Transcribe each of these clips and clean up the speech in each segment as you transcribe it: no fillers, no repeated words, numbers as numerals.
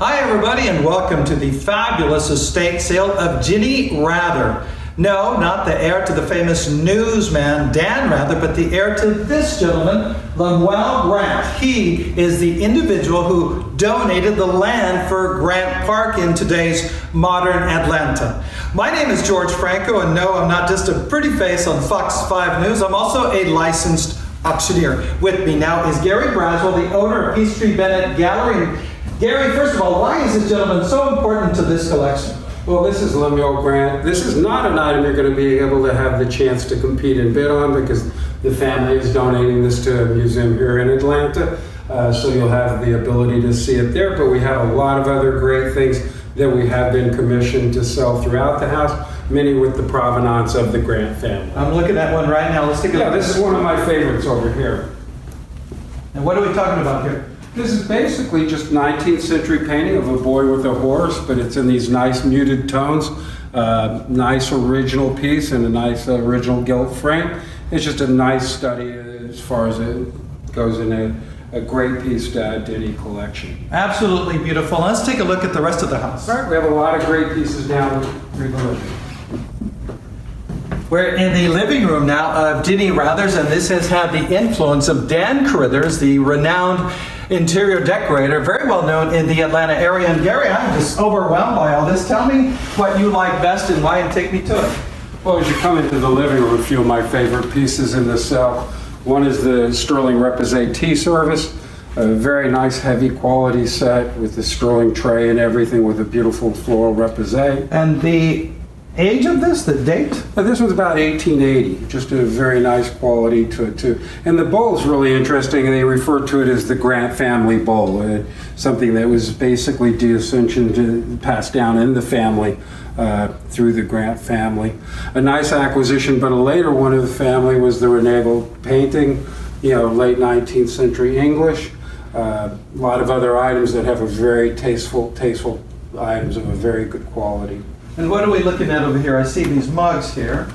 Hi everybody and welcome to the fabulous estate sale of Ginny Rather. No, not the heir to the famous newsman Dan Rather, but the heir to this gentleman, Lemuel Grant. He is the individual who donated the land for Grant Park in today's modern Atlanta. My name is George Franco, and no, I'm not just a pretty face on Fox 5 News. I'm also a licensed auctioneer. With me now is Gary Braswell, the owner of PeachTree Bennett Gallery. And Gary, first of all, why is this gentleman so important to this collection? Well, this is Lemuel Grant. This is not an item you're going to be able to have the chance to compete and bid on because the family is donating this to a museum here in Atlanta. So you'll have the ability to see it there, but we have a lot of other great things that we have been commissioned to sell throughout the house, many with the provenance of the Grant family. I'm looking at one right now. Let's take a look. Yeah, this is one of my favorites over here. And what are we talking about here? This is basically just 19th century painting of a boy with a horse, but it's in these nice muted tones. Nice original piece and a nice original gilt frame. It's just a nice study as far as it goes in a great piece to add to any collection. Absolutely beautiful. Let's take a look at the rest of the house. All right, we have a lot of great pieces down through the living. We're in the living room now of Ginny Rather's, and this has had the influence of Dan Carruthers, the renowned interior decorator, very well known in the Atlanta area. And Gary, I'm just overwhelmed by all this. Tell me what you like best and why, and take me to it. Well, as you come into the living room, a few of my favorite pieces in the cell. One is the Sterling Reposé tea service, a very nice heavy quality set with the sterling tray and everything with a beautiful floral reposé. And the age of this, the date? This was about 1880, just a very nice quality to it too. And the bowl is really interesting. They refer to it as the Grant family bowl, something that was basically descension passed down in the family through the Grant family. A nice acquisition, but a later one of the family was the Renagle painting, late 19th century English. A lot of other items that have a very tasteful items of a very good quality. And what are we looking at over here? I see these mugs here.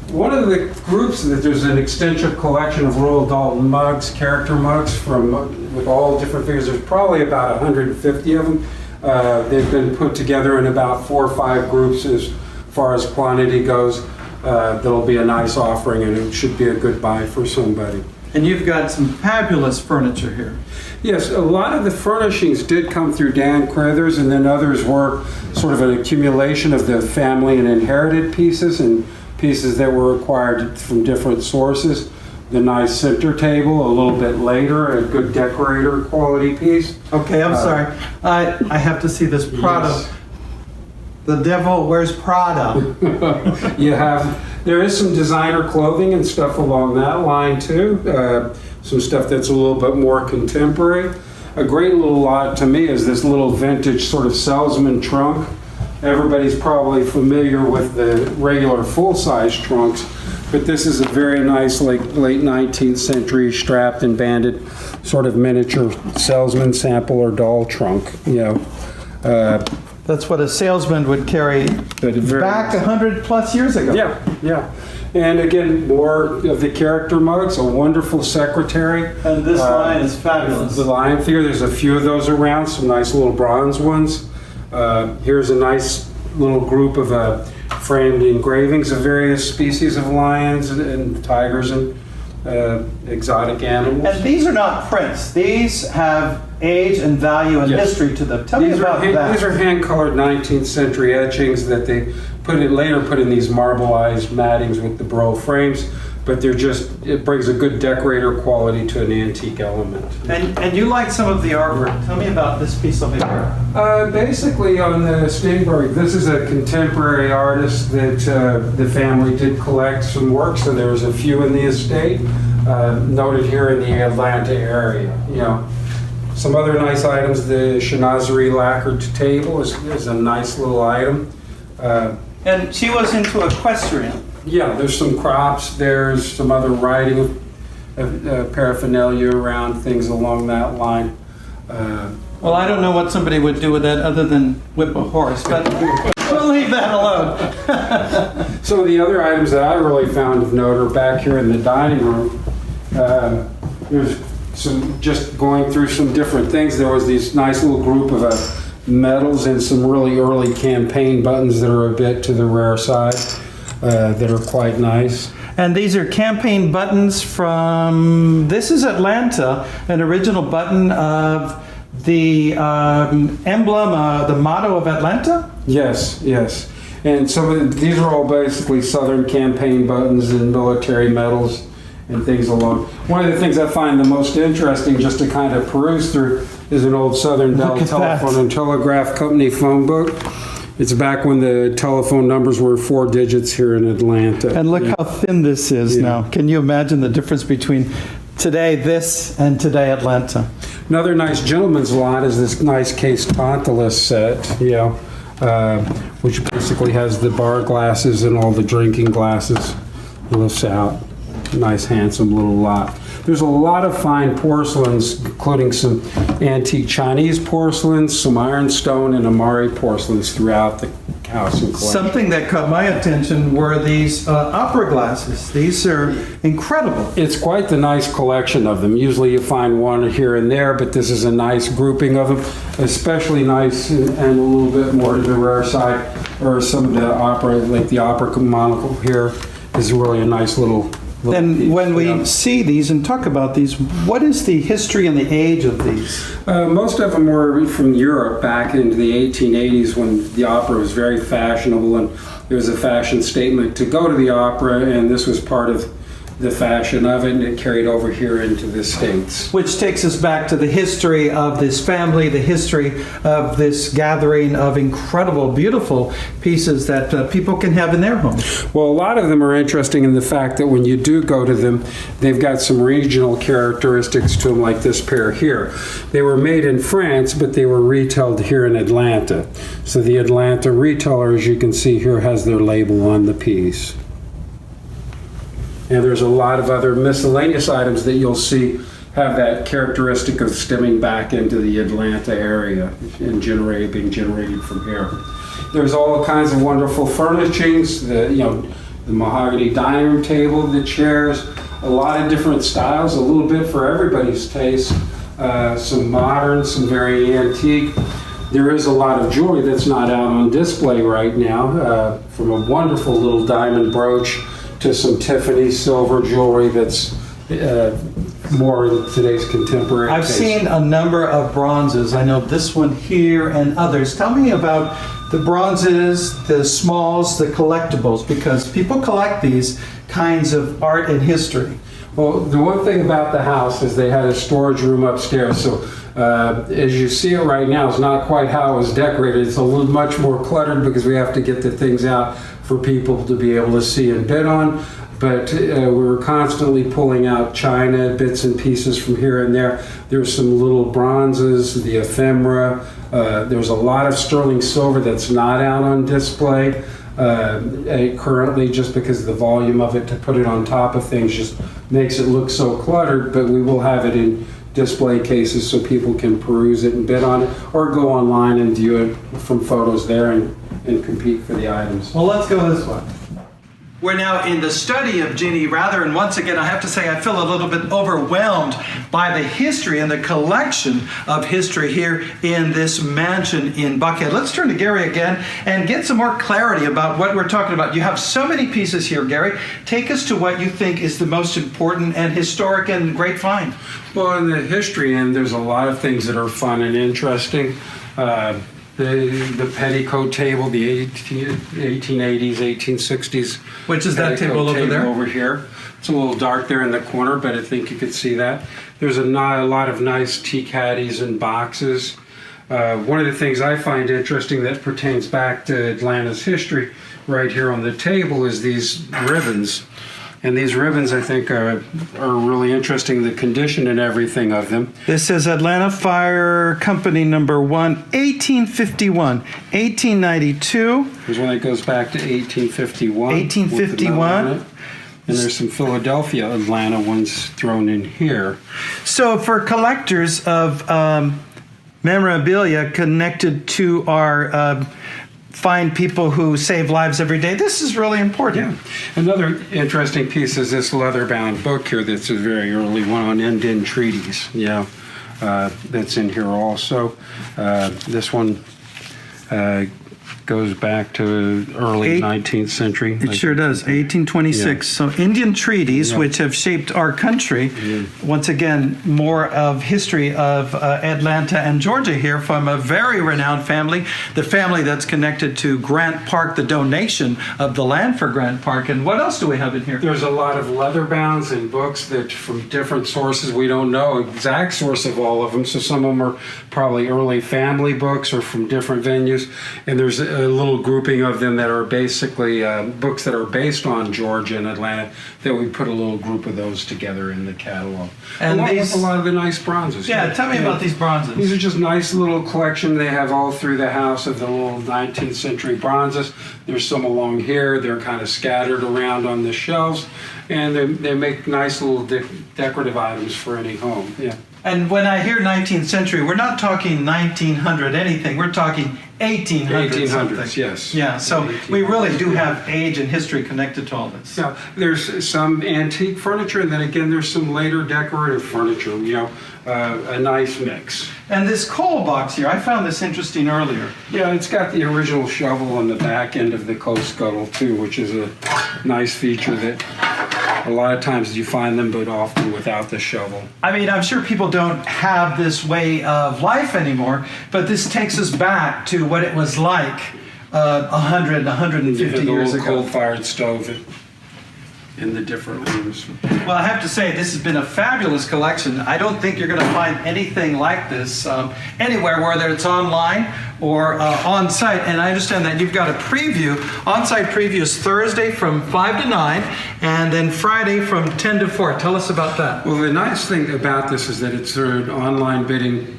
One of the groups that there's an extensive collection of Royal Dalton mugs, character mugs with all different figures. There's probably about 150 of them. They've been put together in about 4 or 5 groups as far as quantity goes. That'll be a nice offering, and it should be a good buy for somebody. And you've got some fabulous furniture here. Yes, a lot of the furnishings did come through Dan Carruthers, and then others were sort of an accumulation of the family and inherited pieces and pieces that were acquired from different sources. The nice center table, a little bit later, a good decorator quality piece. Okay, I'm sorry. I have to see this Prada. Yes. The devil wears Prada. There is some designer clothing and stuff along that line too. Some stuff that's a little bit more contemporary. A great little lot to me is this little vintage sort of salesman trunk. Everybody's probably familiar with the regular full-size trunks, but this is a very nice late 19th century strapped and banded sort of miniature salesman sample or doll trunk. That's what a salesman would carry back 100 plus years ago. Yeah. And again, more of the character mugs, a wonderful secretary. And this line is fabulous. The lion figure, there's a few of those around, some nice little bronze ones. Here's a nice little group of framed engravings of various species of lions and tigers and exotic animals. And these are not prints. These have age and value and history to them. Tell me about that. These are hand-colored 19th century etchings that they later put in these marbleized mattings with the burl frames, but it brings a good decorator quality to an antique element. And you like some of the artwork. Tell me about this piece over here. Basically on the Stingberg, this is a contemporary artist that the family did collect some work, so there's a few in the estate, noted here in the Atlanta area. Some other nice items, the Chinoiserie lacquered table is a nice little item. And she was into equestrian. Yeah, there's some crops, there's some other writing paraphernalia around, things along that line. Well, I don't know what somebody would do with that other than whip a horse, but we'll leave that alone. Some of the other items that I really found of note are back here in the dining room. There's just going through some different things. There was this nice little group of medals and some really early campaign buttons that are a bit to the rare side that are quite nice. And these are campaign buttons from, this is Atlanta, an original button of the emblem, the motto of Atlanta? Yes, yes. And these are all basically Southern campaign buttons and military medals and things along. One of the things I find the most interesting just to kind of peruse through is an old Southern Bell Telephone and Telegraph Company phone book. It's back when the telephone numbers were 4 digits here in Atlanta. And look how thin this is now. Can you imagine the difference between today this and today Atlanta? Another nice gentleman's lot is this nice case Tantalus set, which basically has the bar glasses and all the drinking glasses. Lifts out. Nice, handsome little lot. There's a lot of fine porcelains, including some antique Chinese porcelains, some ironstone, and Amari porcelains throughout the house and collection. Something that caught my attention were these opera glasses. These are incredible. It's quite the nice collection of them. Usually you find one here and there, but this is a nice grouping of them. Especially nice and a little bit more to the rare side, or some of the opera, like the opera monocle here, is really a nice little And when we see these and talk about these, what is the history and the age of these? Most of them were from Europe back into the 1880s when the opera was very fashionable and it was a fashion statement to go to the opera, and this was part of the fashion of it, and it carried over here into the States. Which takes us back to the history of this family, the history of this gathering of incredible, beautiful pieces that people can have in their homes. Well, a lot of them are interesting in the fact that when you do go to them, they've got some regional characteristics to them, like this pair here. They were made in France, but they were retailed here in Atlanta. So the Atlanta retailer, as you can see here, has their label on the piece. And there's a lot of other miscellaneous items that you'll see have that characteristic of stemming back into the Atlanta area and being generated from here. There's all kinds of wonderful furnishings, the mahogany dining room table, the chairs, a lot of different styles, a little bit for everybody's taste. Some modern, some very antique. There is a lot of jewelry that's not out on display right now, from a wonderful little diamond brooch to some Tiffany silver jewelry that's more in today's contemporary I've taste. seen a number of bronzes. I know this one here and others. Tell me about the bronzes, the smalls, the collectibles, because people collect these kinds of art and history. Well, the one thing about the house is they had a storage room upstairs, so as you see it right now, it's not quite how it was decorated. It's a little much more cluttered because we have to get the things out for people to be able to see and bid on. But we were constantly pulling out china, bits and pieces from here and there. There's some little bronzes, the ephemera. There's a lot of sterling silver that's not out on display currently, just because the volume of it to put it on top of things just makes it look so cluttered. But we will have it in display cases so people can peruse it and bid on it, or go online and view it from photos there and compete for the items. Well, let's go this way. We're now in the study of Jeannie Rather, and once again, I have to say I feel a little bit overwhelmed by the history and the collection of history here in this mansion in Buckhead. Let's turn to Gary again and get some more clarity about what we're talking about. You have so many pieces here, Gary. Take us to what you think is the most important and historic and great find. Well, in the history end, there's a lot of things that are fun and interesting. The petticoat table, the 1880s, 1860s. Which is that table over there? Over here. It's a little dark there in the corner, but I think you could see that. There's a lot of nice tea caddies and boxes. One of the things I find interesting that pertains back to Atlanta's history right here on the table is these ribbons. And these ribbons, I think, are really interesting, the condition and everything of them. This is Atlanta Fire Company number 1, 1851, 1892. There's one that goes back to 1851. 1851. And there's some Philadelphia Atlanta ones thrown in here. So for collectors of memorabilia connected to our fine people who save lives every day, this is really important. Yeah. Another interesting piece is this leather-bound book here that's a very early one on Indian treaties. Yeah. that's in here also. This one goes back to early 19th century. It sure does, 1826. So Indian treaties, which have shaped our country. Once again, more of history of Atlanta and Georgia here from a very renowned family, the family that's connected to Grant Park, the donation of the land for Grant Park. And what else do we have in here? There's a lot of leather bounds and books that from different sources. We don't know exact source of all of them. So some of them are probably early family books or from different venues. And there's a little grouping of them that are basically books that are based on Georgia and Atlanta, that we put a little group of those together in the catalog. And along these, with a lot of the nice bronzes. Yeah, tell me about these bronzes. These are just nice little collection they have all through the house of the little 19th century bronzes. There's some along here. They're kind of scattered around on the shelves, and they make nice little decorative items for any home. Yeah. And when I hear 19th century, we're not talking 1900 anything. We're talking 1800 1800s, something. yes. Yeah, so we really do have age and history connected to all this. Yeah, there's some antique furniture, and then again, there's some later decorative furniture, a nice mix. And this coal box here, I found this interesting earlier. Yeah, it's got the original shovel on the back end of the coal scuttle, too, which is a nice feature that a lot of times you find them, but often without the shovel. I mean, I'm sure people don't have this way of life anymore, but this takes us back to what it was like 100, 150 years ago. The coal-fired stove in the different rooms. Well, I have to say, this has been a fabulous collection. I don't think you're going to find anything like this anywhere, whether it's online or on site. And I understand that you've got a preview. On-site preview is Thursday from 5 to 9, and then Friday from 10 to 4. Tell us about that. Well, the nice thing about this is that it's an online bidding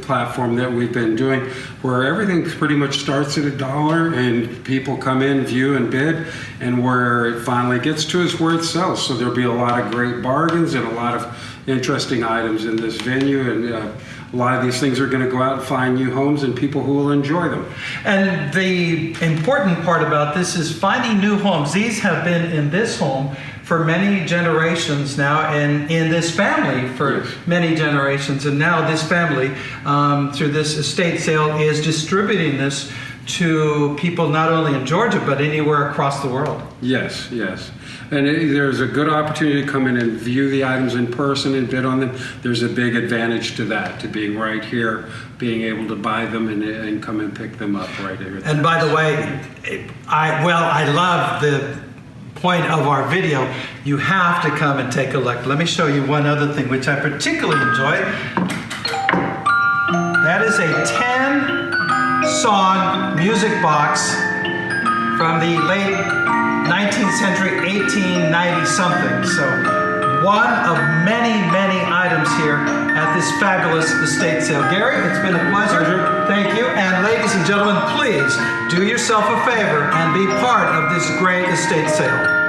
platform that we've been doing, where everything pretty much starts at $1 and people come in, view and bid, and where it finally gets to is where it sells. So there'll be a lot of great bargains and a lot of interesting items in this venue, and a lot of these things are going to go out and find new homes and people who will enjoy them. And the important part about this is finding new homes. These have been in this home for many generations now, and in this family for many generations. And now this family, through this estate sale, is distributing this to people not only in Georgia, but anywhere across the world. Yes, yes. And there's a good opportunity to come in and view the items in person and bid on them. There's a big advantage to that, to being right here, being able to buy them and come and pick them up right here. And by the way, I love the point of our video. You have to come and take a look. Let me show you one other thing which I particularly enjoy. That is a 10-song music box from the late 19th century, 1890 something. So one of many, many items here at this fabulous estate sale. Gary, it's been a pleasure. Thank you. And ladies and gentlemen, please do yourself a favor and be part of this great estate sale.